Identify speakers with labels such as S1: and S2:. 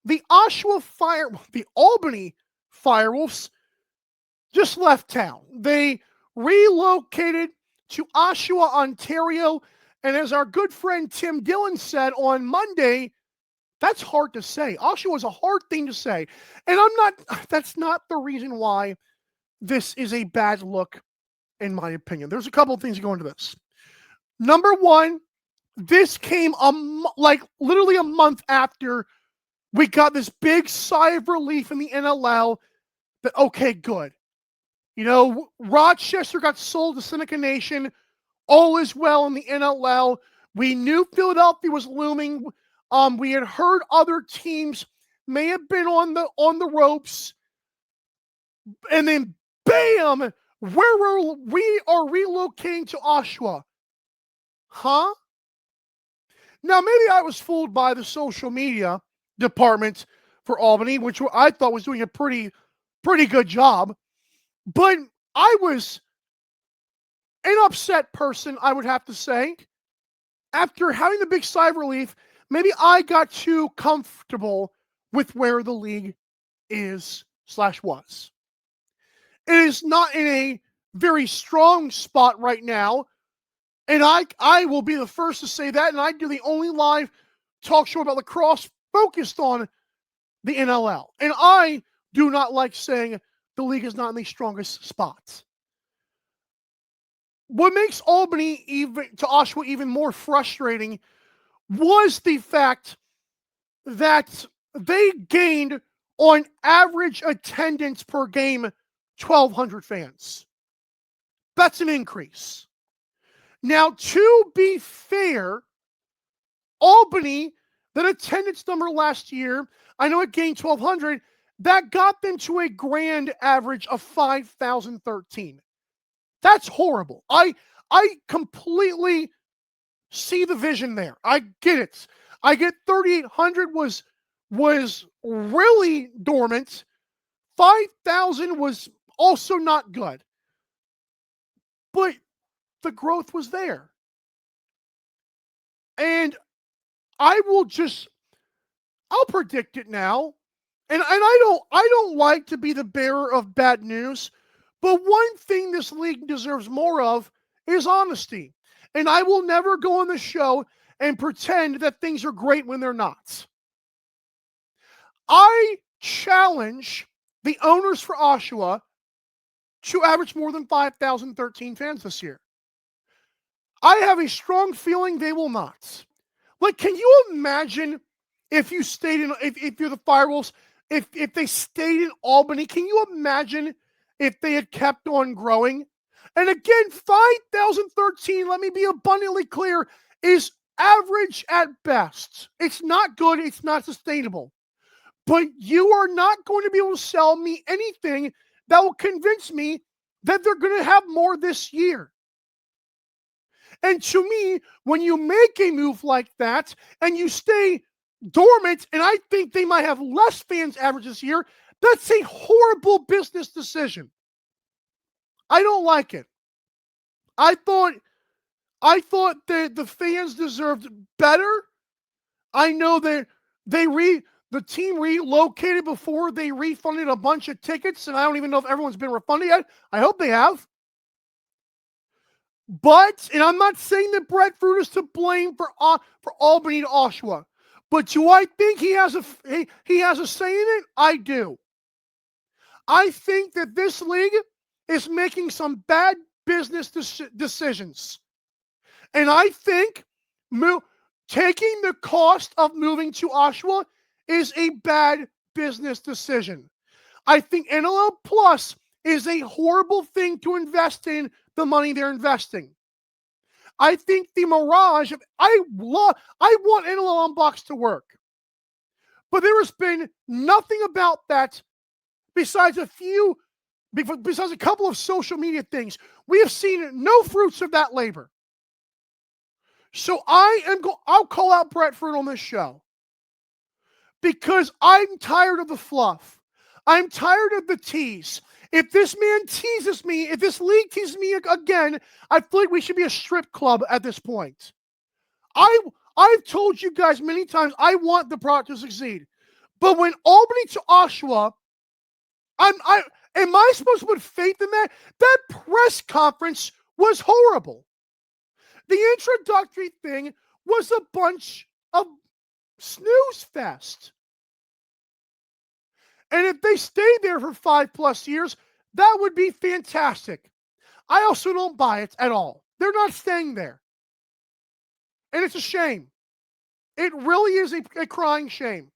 S1: the the Albany FireWolves just left town. They relocated to Oshawa, Ontario, and as our good friend Tim Dillon said on Monday, that's hard to say. Oshawa is a hard thing to say. And that's not the reason why this is a bad look, in my opinion. There's a couple of things that go into this. Number one, this came literally a month after we got this big sigh of relief in the NLL that, okay, good. You know, Rochester got sold to Seneca Nation. All is well in the NLL. We knew Philadelphia was looming. We had heard other teams may have been on the ropes. And then, bam, we are relocating to Oshawa. Huh? Now, maybe I was fooled by the social media department for Albany, which I thought was doing a pretty good job. But I was an upset person, I would have to say. After having the big sigh of relief, maybe I got too comfortable with where the league is/was. It is not in a very strong spot right now. And I will be the first to say that. And I do the only live talk show about lacrosse focused on the NLL. And I do not like saying the league is not in the strongest spots. What makes Albany to Oshawa even more frustrating was the fact that they gained on average attendance per game 1,200 fans. That's an increase. Now, to be fair, Albany, that attendance number last year, I know it gained 1,200, that got them to a grand average of 5,013. That's horrible. I completely see the vision there. I get it. I get 3,800 was really dormant. 5,000 was also not good. But the growth was there. And I'll predict it now. And I don't like to be the bearer of bad news, but one thing this league deserves more of is honesty. And I will never go on the show and pretend that things are great when they're not. I challenge the owners for Oshawa to average more than 5,013 fans this year. I have a strong feeling they will not. Like, can you imagine if you stayed in, if you're the FireWolves, if they stayed in Albany, can you imagine if they had kept on growing? And again, 5,013, let me be abundantly clear, is average at best. It's not good. It's not sustainable. But you are not going to be able to sell me anything that will convince me that they're going to have more this year. And to me, when you make a move like that and you stay dormant, and I think they might have less fans average this year, that's a horrible business decision. I don't like it. I thought that the fans deserved better. I know that the team relocated before they refunded a bunch of tickets, and I don't even know if everyone's been refunded yet. I hope they have. But, and I'm not saying that Brett Fruit is to blame for Albany to Oshawa, but do I think he has a say in it? I do. I think that this league is making some bad business decisions. And I think taking the cost of moving to Oshawa is a bad business decision. I think NLL Plus is a horrible thing to invest in the money they're investing. I think the mirage of I want NLL Unboxed to work. But there has been nothing about that besides a couple of social media things. We have seen no fruits of that labor. So I'll call out Brett Fruit on this show because I'm tired of the fluff. I'm tired of the tease. If this man teases me, if this league teases me again, I feel like we should be a strip club at this point. I've told you guys many times I want the product to succeed. But when Albany to Oshawa, am I supposed to put faith in that? That press conference was horrible. The introductory thing was a bunch of snooze fest. And if they stayed there for 5+ years, that would be fantastic. I also don't buy it at all. They're not staying there. And it's a shame. It really is a crying shame.